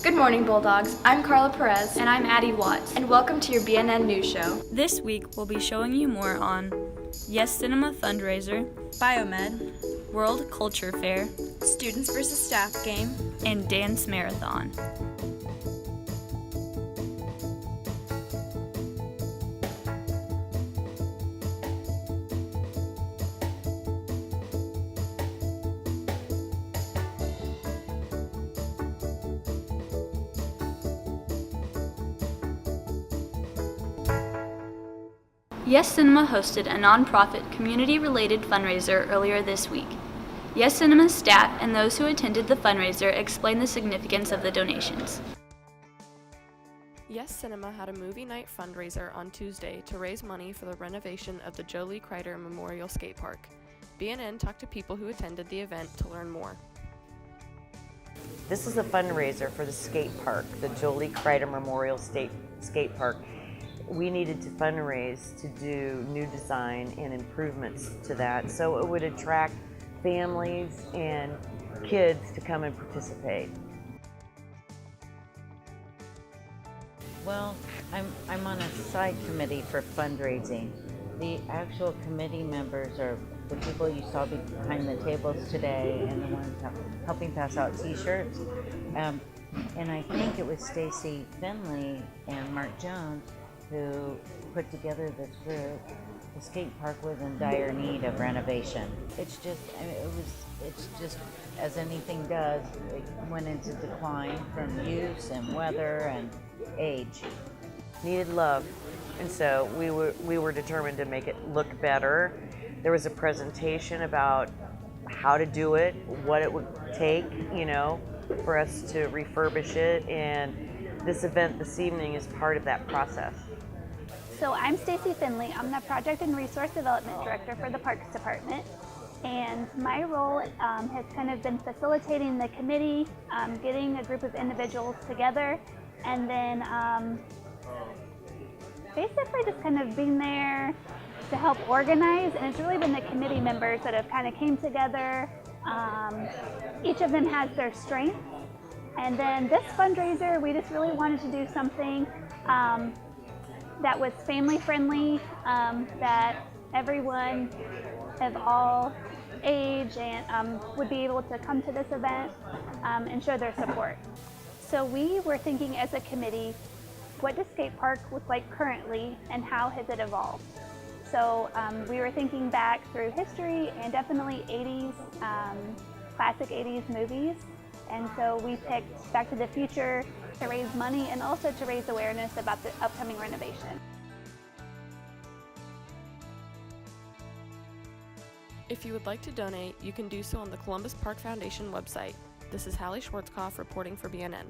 Good morning, Bulldogs. I'm Carla Perez. And I'm Addie Watts. And welcome to your BNN News Show. This week, we'll be showing you more on Yes Cinema Fundraiser, Biomed, World Culture Fair, Students versus Staff Game, and Dance Marathon. Yes Cinema hosted a nonprofit community-related fundraiser earlier this week. Yes Cinema's staff and those who attended the fundraiser explained the significance of the donations. Yes Cinema had a movie night fundraiser on Tuesday to raise money for the renovation of the Jolie Kreider Memorial Skate Park. BNN talked to people who attended the event to learn more. This is a fundraiser for the skate park, the Jolie Kreider Memorial Skate Park. We needed to fundraise to do new design and improvements to that, so it would attract families and kids to come and participate. Well, I'm on a side committee for fundraising. The actual committee members are the people you saw behind the tables today and the ones helping pass out t-shirts. And I think it was Stacy Finley and Mark Jones who put together this group. The skate park was in dire need of renovation. It's just as anything does, it went into decline from use and weather and age. Needed love, and so we were determined to make it look better. There was a presentation about how to do it, what it would take, for us to refurbish it, and this event this evening is part of that process. So I'm Stacy Finley. I'm the Project and Resource Development Director for the Parks Department. And my role has kind of been facilitating the committee, getting a group of individuals together, and then basically just kind of being there to help organize. And it's really been the committee members that have kind of came together. Each of them has their strengths. And then this fundraiser, we just really wanted to do something that was family friendly, that everyone of all age and would be able to come to this event and show their support. So we were thinking as a committee, what does skate park look like currently and how has it evolved? So we were thinking back through history and definitely 80s, classic 80s movies. And so we picked Back to the Future to raise money and also to raise awareness about the upcoming renovation. If you would like to donate, you can do so on the Columbus Park Foundation website. This is Hallie Schwarzkopf reporting for BNN.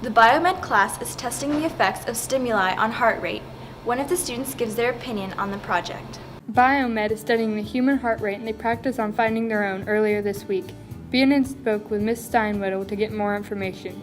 The Biomed class is testing the effects of stimuli on heart rate. One of the students gives their opinion on the project. Biomed is studying the human heart rate, and they practiced on finding their own earlier this week. BNN spoke with Ms. Steinwedel to get more information.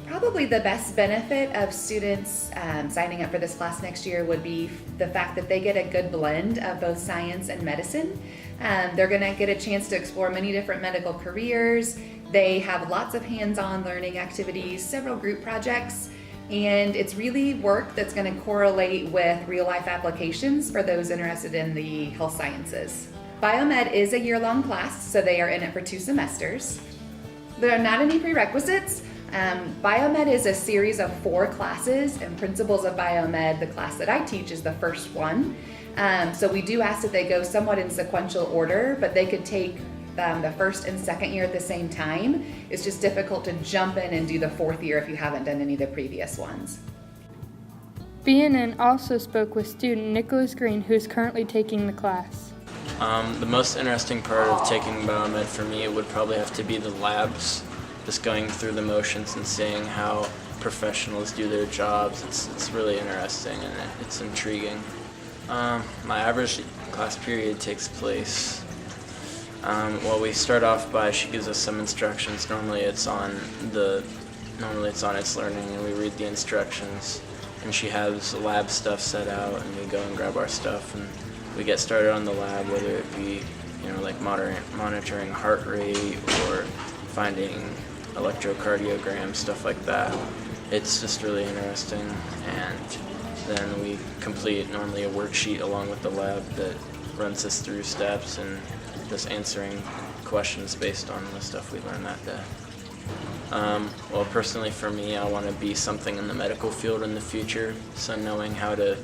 Probably the best benefit of students signing up for this class next year would be the fact that they get a good blend of both science and medicine. They're going to get a chance to explore many different medical careers. They have lots of hands-on learning activities, several group projects, and it's really work that's going to correlate with real-life applications for those interested in the health sciences. Biomed is a year-long class, so they are in it for 2 semesters. There are not any prerequisites. Biomed is a series of 4 classes, and Principles of Biomed, the class that I teach, is the first one. So we do ask that they go somewhat in sequential order, but they could take the first and second year at the same time. It's just difficult to jump in and do the 4th year if you haven't done any of the previous ones. BNN also spoke with student Nicholas Green, who is currently taking the class. The most interesting part of taking Biomed for me would probably have to be the labs, just going through the motions and seeing how professionals do their jobs. It's really interesting and it's intriguing. My average class period takes place, we start off by, she gives us some instructions. Normally it's on its learning, and we read the instructions, and she has lab stuff set out, and we go and grab our stuff and we get started on the lab, whether it be like monitoring heart rate or finding electrocardiogram, stuff like that. It's just really interesting, and then we complete normally a worksheet along with the lab that runs us through steps and just answering questions based on the stuff we learned that day. Well, personally for me, I want to be something in the medical field in the future, so knowing how to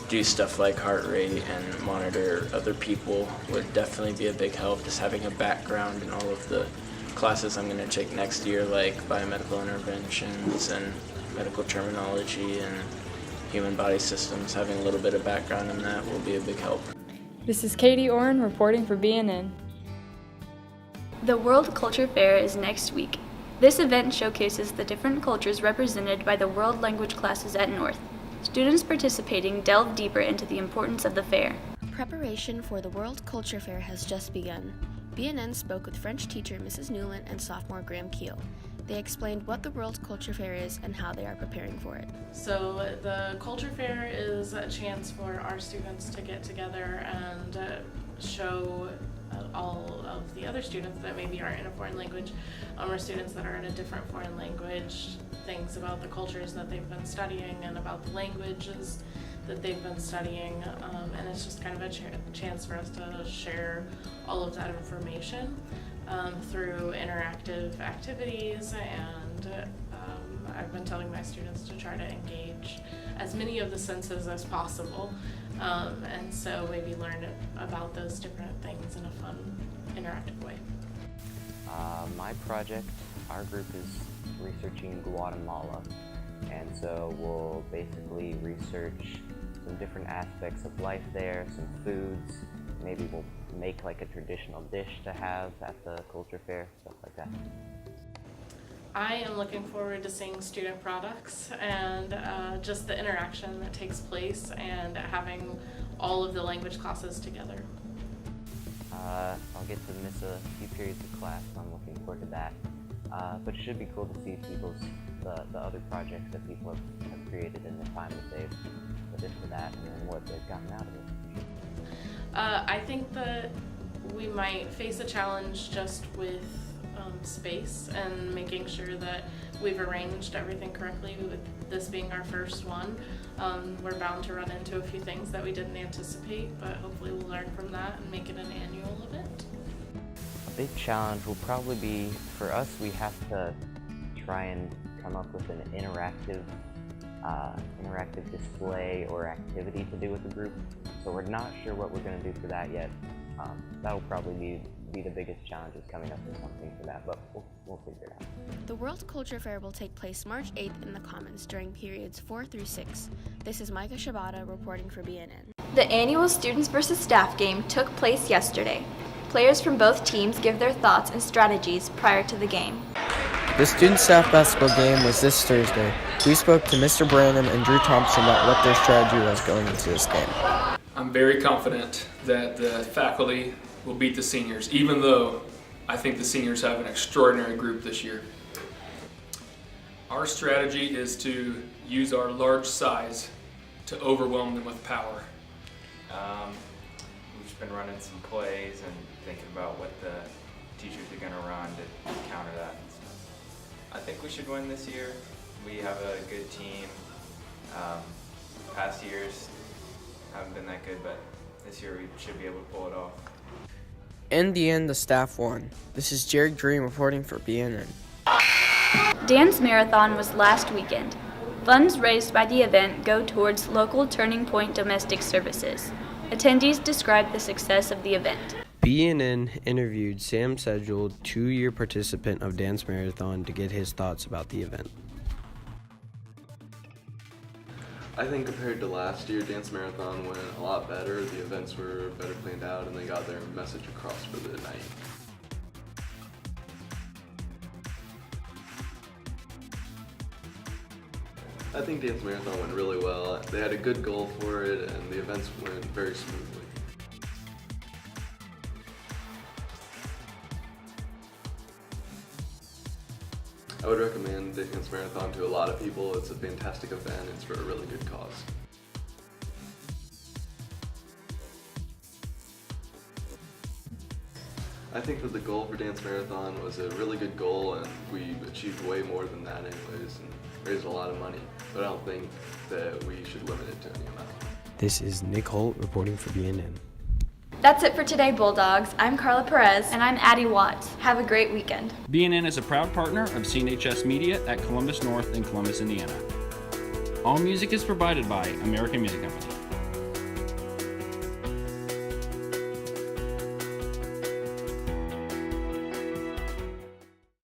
do stuff like heart rate and monitor other people would definitely be a big help. Just having a background in all of the classes I'm going to take next year, like biomedical interventions and medical terminology and human body systems, having a little bit of background in that will be a big help. This is Katie Oren reporting for BNN. The World Culture Fair is next week. This event showcases the different cultures represented by the world language classes at North. Students participating delve deeper into the importance of the fair. Preparation for the World Culture Fair has just begun. BNN spoke with French teacher Mrs. Newland and sophomore Graham Keel. They explained what the World Culture Fair is and how they are preparing for it. So the Culture Fair is a chance for our students to get together and show all of the other students that maybe aren't in a foreign language, or students that are in a different foreign language, things about the cultures that they've been studying and about the languages that they've been studying, and it's just kind of a chance for us to share all of that information through interactive activities, and I've been telling my students to try to engage as many of the senses as possible, and so maybe learn about those different things in a fun, interactive way. My project, our group is researching Guatemala, and so we'll basically research some different aspects of life there, some foods, maybe we'll make like a traditional dish to have at the culture fair, stuff like that. I am looking forward to seeing student products and just the interaction that takes place and having all of the language classes together. I'll get to miss a few periods of class, so I'm looking forward to that. But it should be cool to see the other projects that people have created in the time that they've put into that and then what they've gotten out of it. I think that we might face a challenge just with space and making sure that we've arranged everything correctly. With this being our first one, we're bound to run into a few things that we didn't anticipate, but hopefully we'll learn from that and make it an annual event. A big challenge will probably be, for us, we have to try and come up with an interactive display or activity to do with the group. So we're not sure what we're going to do for that yet. That'll probably be the biggest challenge, is coming up with something for that, but we'll figure it out. The World Culture Fair will take place March 8th in the Commons during periods 4 through 6. This is Micah Shabata reporting for BNN. The annual Students vs. Staff game took place yesterday. Players from both teams give their thoughts and strategies prior to the game. The student-staff basketball game was this Thursday. We spoke to Mr. Branham and Drew Thompson about what their strategy was going into this game. I'm very confident that the faculty will beat the seniors, even though I think the seniors have an extraordinary group this year. Our strategy is to use our large size to overwhelm them with power. We've just been running some plays and thinking about what the teachers are going to run to counter that and stuff. I think we should win this year. We have a good team. Past years haven't been that good, but this year we should be able to pull it off. In the end, the staff won. This is Jared Green reporting for BNN. Dance Marathon was last weekend. Funds raised by the event go towards local Turning Point domestic services. Attendees described the success of the event. BNN interviewed Sam Sedgel, 2-year participant of Dance Marathon, to get his thoughts about the event. I think compared to last year, Dance Marathon went a lot better. The events were better planned out and they got their message across for the night. I think Dance Marathon went really well. They had a good goal for it and the events went very smoothly. I would recommend Dance Marathon to a lot of people. It's a fantastic event. It's for a really good cause. I think that the goal for Dance Marathon was a really good goal, and we achieved way more than that anyways, and raised a lot of money. But I don't think that we should limit it to any amount. This is Nick Holt reporting for BNN. That's it for today, Bulldogs. I'm Carla Perez. And I'm Addie Watts. Have a great weekend. BNN is a proud partner of CNHS Media at Columbus North in Columbus, Indiana. All music is provided by American Music Company.